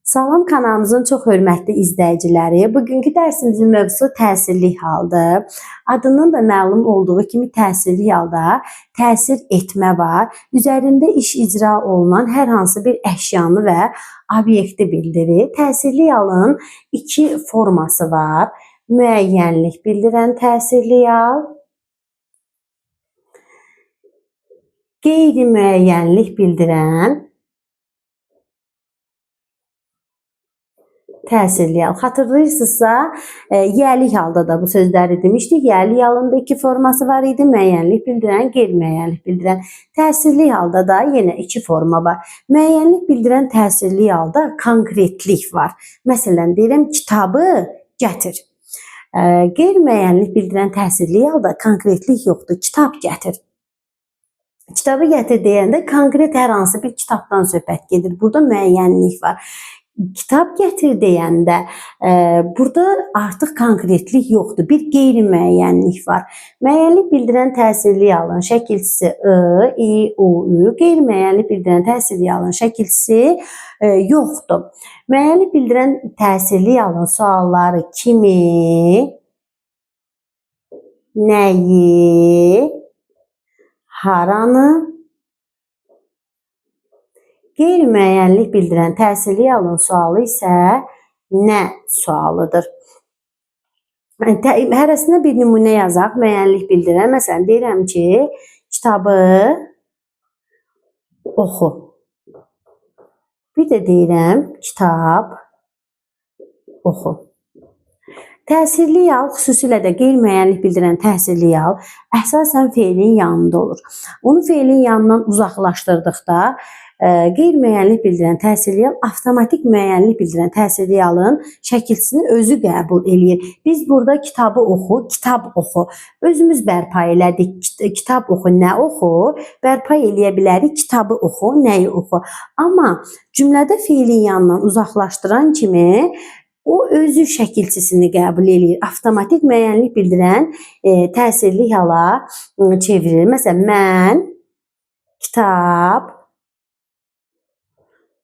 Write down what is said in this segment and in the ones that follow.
Salam kanalımızın çox hörmətli izləyiciləri. Bugünkü dərsimizin mövzusu təsirli haldır. Adından da məlum olduğu kimi təsirli halda təsir etmə var. Üzərində iş icra olunan hər hansı bir əşyanı və obyekti bildirir. Təsirli halın iki forması var. Müəyyənlik bildirən təsirli hal, qeyri-müəyyənlik bildirən təsirli hal. Xatırlayırsınızsa, yəlik halda da bu sözləri demişdik. Yəlik halın da iki forması var idi. Müəyyənlik bildirən, qeyri-müəyyənlik bildirən. Təsirli halda da yenə iki forma var. Müəyyənlik bildirən təsirli halda konkretlik var. Məsələn, deyirəm, kitabı gətir. Qeyri-müəyyənlik bildirən təsirli halda konkretlik yoxdur. Kitab gətir. Kitabı gətir deyəndə konkret hər hansı bir kitabdan söhbət gedir. Burada müəyyənlik var. Kitab gətir deyəndə burada artıq konkretlik yoxdur. Bir qeyri-müəyyənlik var. Müəyyənlik bildirən təsirli halın şəkilçisi I, U, Ü. Qeyri-müəyyənlik bildirən təsirli halın şəkilçisi yoxdur. Müəyyənlik bildirən təsirli halın sualları kimi, nəyi, haranı, qeyri-müəyyənlik bildirən təsirli halın sualı isə nə sualıdır? Hərəsinə bir nümunə yazaq, müəyyənlik bildirən. Məsələn, deyirəm ki, kitabı oxu. Bir də deyirəm, kitab oxu. Təsirli hal, xüsusilə də qeyri-müəyyənlik bildirən təsirli hal əsasən feilin yanında olur. Onu feilin yanından uzaqlaşdırdıqda qeyri-müəyyənlik bildirən təsirli hal avtomatik müəyyənlik bildirən təsirli halın şəkilçisini özü qəbul eləyir. Biz burada kitabı oxu, kitab oxu. Özümüz bərpa elədik. Kitab oxu, nə oxu? Bərpa eləyə bilərik. Kitabı oxu, nəyi oxu? Amma cümlədə feilin yanından uzaqlaşdıran kimi o özü şəkilçisini qəbul eləyir. Avtomatik müəyyənlik bildirən təsirli hala çevirir. Məsələn, mən kitab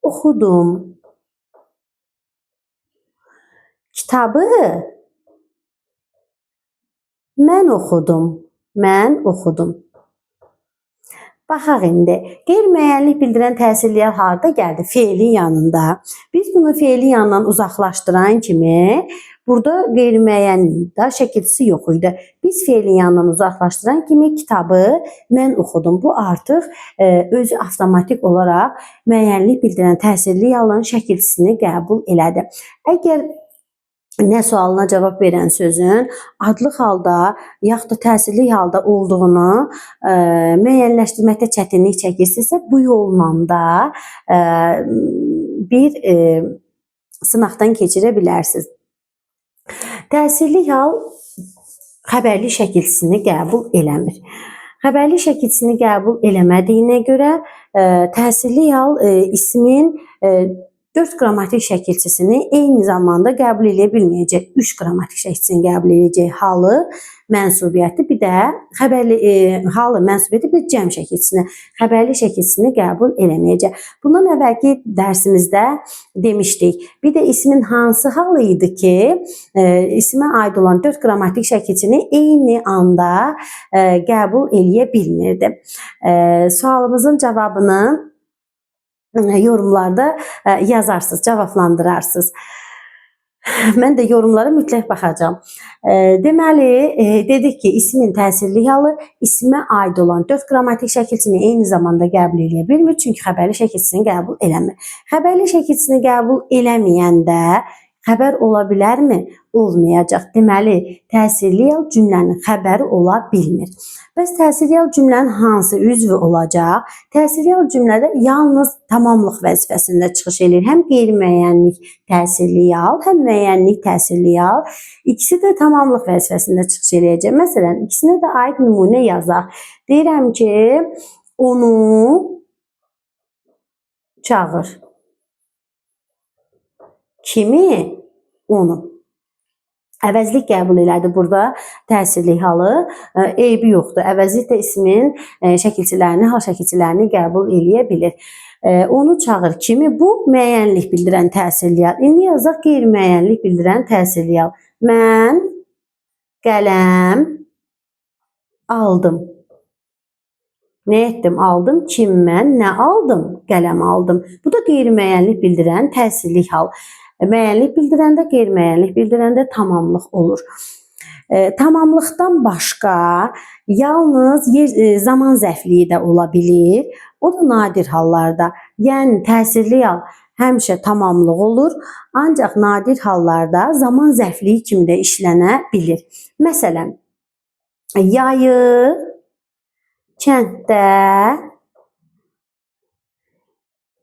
oxudum. Kitabı mən oxudum. Mən oxudum. Baxaq indi. Qeyri-müəyyənlik bildirən təsirli hal harda gəldi? Feilin yanında. Biz bunu feilin yanından uzaqlaşdıran kimi burada qeyri-müəyyənlikdə şəkilçisi yox idi. Biz feilin yanından uzaqlaşdıran kimi kitabı mən oxudum. Bu artıq özü avtomatik olaraq müəyyənlik bildirən təsirli halın şəkilçisini qəbul elədi. Əgər nə sualına cavab verən sözün adlı halda yaxud da təsirli halda olduğunu müəyyənləşdirməkdə çətinlik çəkirsinizsə, bu yolla da bir sınaqdan keçirə bilərsiniz. Təsirli hal xəbərli şəkilçisini qəbul eləmir. Xəbərli şəkilçisini qəbul eləmədiyinə görə təsirli hal ismin 4 qrammatik şəkilçisini eyni zamanda qəbul edə bilməyəcək. 3 qrammatik şəkilçisini qəbul edəcək. Halı, mənsubiyyəti, bir də xəbərli halı, mənsubiyyəti, bir də cəm şəkilçisini, xəbərli şəkilçisini qəbul eləməyəcək. Bundan əvvəlki dərsimizdə demişdik. Bir də ismin hansı halı idi ki, ismə aid olan 4 qrammatik şəkilçisini eyni anda qəbul eləyə bilmirdi. Sualımızın cavabını yorumlarda yazarsınız, cavablandırarsınız. Mən də yorumlara mütləq baxacağam. Deməli, dedik ki, ismin təsirli halı ismə aid olan 4 qrammatik şəkilçisini eyni zamanda qəbul edə bilmir, çünki xəbərli şəkilçisini qəbul eləmir. Xəbərli şəkilçisini qəbul eləməyəndə xəbər ola bilərmi? Olmayacaq. Deməli, təsirli hal cümlənin xəbəri ola bilmir. Bəs təsirli hal cümlənin hansı üzvü olacaq? Təsirli hal cümlədə yalnız tamamlıq vəzifəsində çıxış edir. Həm qeyri-müəyyənlik təsirli hal, həm müəyyənlik təsirli hal. İkisi də tamamlıq vəzifəsində çıxış edəcək. Məsələn, ikisinə də aid nümunə yazaq. Deyirəm ki, onu çağır. Kimi? Onu. Əvəzlik qəbul elədi burada təsirli halı. Eybi yoxdur. Əvəzlik də ismin şəkilçilərini, hal şəkilçilərini qəbul eləyə bilir. Onu çağır kimi? Bu müəyyənlik bildirən təsirli hal. İndi yazaq qeyri-müəyyənlik bildirən təsirli hal. Mən qələm aldım. Nə etdim? Aldım. Kim mən? Nə aldım? Qələm aldım. Bu da qeyri-müəyyənlik bildirən təsirli hal. Müəyyənlik bildirəndə, qeyri-müəyyənlik bildirəndə tamamlıq olur. Tamamlıqdan başqa yalnız zaman zərfliyi də ola bilir. O da nadir hallarda. Yəni təsirli hal həmişə tamamlıq olur, ancaq nadir hallarda zaman zərfliyi kimi də işlənə bilir. Məsələn, yayı kənddə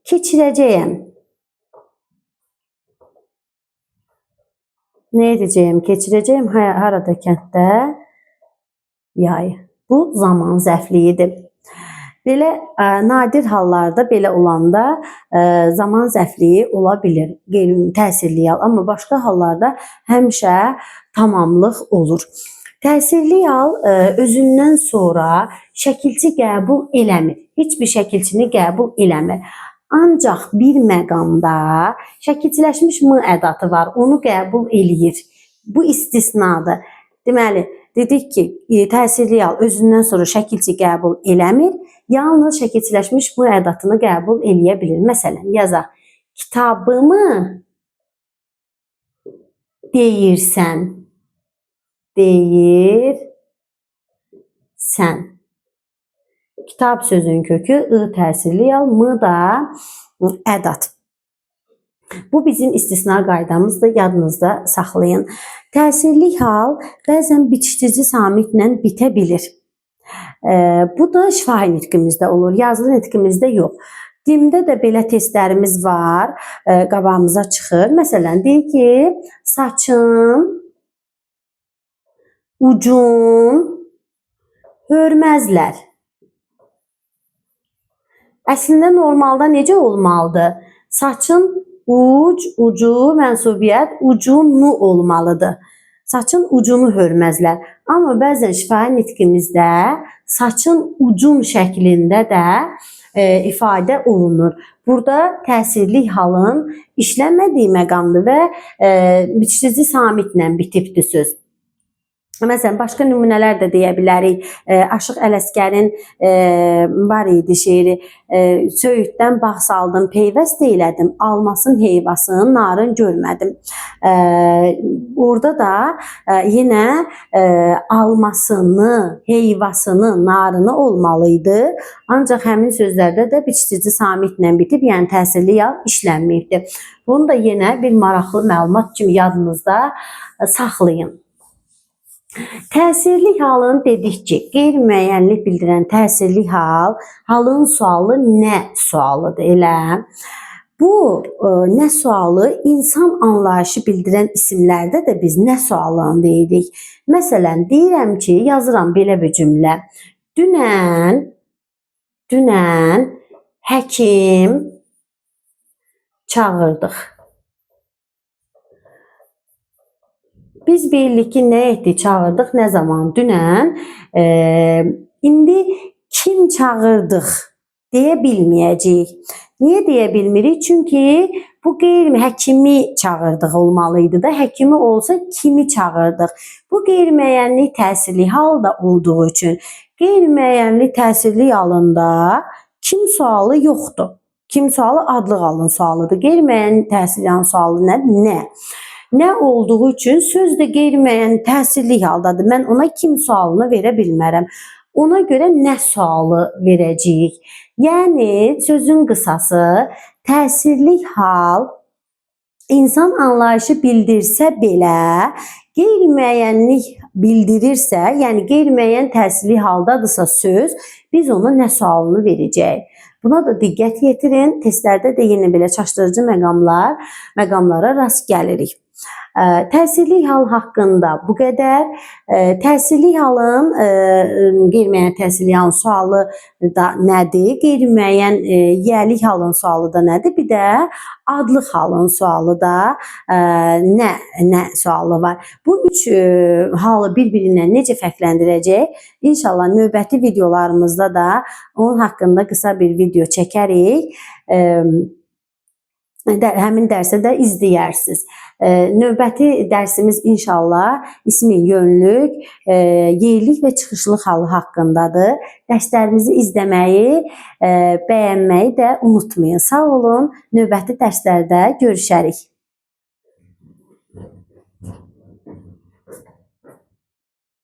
keçirəcəyəm. Nə edəcəyim? Keçirəcəyim harada? Kənddə yayı. Bu zaman zərfliyidir. Belə nadir hallarda belə olanda zaman zərfliyi ola bilir, təsirli hal, amma başqa hallarda həmişə tamamlıq olur. Təsirli hal özündən sonra şəkilçi qəbul eləmir. Heç bir şəkilçini qəbul eləmir. Ancaq bir məqamda şəkilçiləşmiş m ədatı var, onu qəbul eləyir. Bu istisnadır. Deməli, dedik ki, təsirli hal özündən sonra şəkilçi qəbul eləmir, yalnız şəkilçiləşmiş m ədatını qəbul eləyə bilir. Məsələn, yazaq, kitabımı deyirsən, deyirsən. Kitab sözün kökü ı təsirli hal, m da ədat. Bu bizim istisna qaydamızdır, yadınızda saxlayın. Təsirli hal bəzən bitişdirici samitlə bitə bilir. Bu da şifahi nitqimizdə olur, yazılı nitqimizdə yox. Dildə də belə testlərimiz var, qabağımıza çıxır. Məsələn, deyir ki, saçın, ucun hörməzlər. Əslində normalda necə olmalıdır? Saçın ucu, mənsubiyyət ucunu olmalıdır. Saçın ucunu hörməzlər. Amma bəzən şifahi nitqimizdə saçın ucun şəklində də ifadə olunur. Burada təsirli halın işlənmədiyi məqamdır və bitişdirici samitlə bitibdir söz. Məsələn, başqa nümunələr də deyə bilərik. Aşıq Ələsgərin var idi şeiri. Söyüddən bağ saldım, peyvəst eylədim, almasın heyvasın, narın görmədim. Orada da yenə almasını, heyvasını, narını olmalıydı. Ancaq həmin sözlərdə də bitişdirici samitlə bitib, yəni təsirli hal işlənməyibdir. Bunu da yenə bir maraqlı məlumat kimi yadınızda saxlayın. Təsirli halın dedik ki, qeyri-müəyyənlik bildirən təsirli hal, halın sualı nə sualıdır elə. Bu nə sualı insan anlayışı bildirən isimlərdə də biz nə sualını deyirik. Məsələn, deyirəm ki, yazıram belə bir cümlə. Dünən həkim çağırdıq. Biz bilirik ki, nə etdik, çağırdıq, nə zaman? Dünən. İndi kim çağırdıq deyə bilməyəcəyik. Niyə deyə bilmirik? Çünki bu həkimi çağırdıq olmalıydı da. Həkimi olsa kimi çağırdıq? Bu qeyri-müəyyənlik təsirli hal da olduğu üçün qeyri-müəyyənlik təsirli halında kim sualı yoxdur. Kim sualı adlı halın sualıdır. Qeyri-müəyyənlik təsirli halın sualı nədir? Nə? Nə olduğu üçün söz də qeyri-müəyyən təsirli haldadır. Mən ona kim sualını verə bilmərəm. Ona görə nə sualı verəcəyik? Yəni, sözün qısası, təsirli hal insan anlayışı bildirsə belə, qeyri-müəyyənlik bildirirsə, yəni qeyri-müəyyən təsirli haldadırsa söz, biz ona nə sualını verəcəyik? Buna da diqqət yetirin. Testlərdə də yenə belə çaşdırıcı məqamlara rast gəlirik. Təsirli hal haqqında bu qədər. Təsirli halın, qeyri-müəyyən təsirli halın sualı da nədir? Qeyri-müəyyən yiyəlik halın sualı da nədir? Bir də adlıq halın sualı da nə sualı var? Bu üç halı bir-birindən necə fərqləndirəcək? İnşallah növbəti videolarımızda da onun haqqında qısa bir video çəkərik. Həmin dərsə də izləyərsiniz. Növbəti dərsimiz inşallah ismi yönlük, yerlik və çıxışlıq halı haqqındadır. Dərslərimizi izləməyi, bəyənməyi də unutmayın. Sağ olun. Növbəti dərslərdə görüşərik.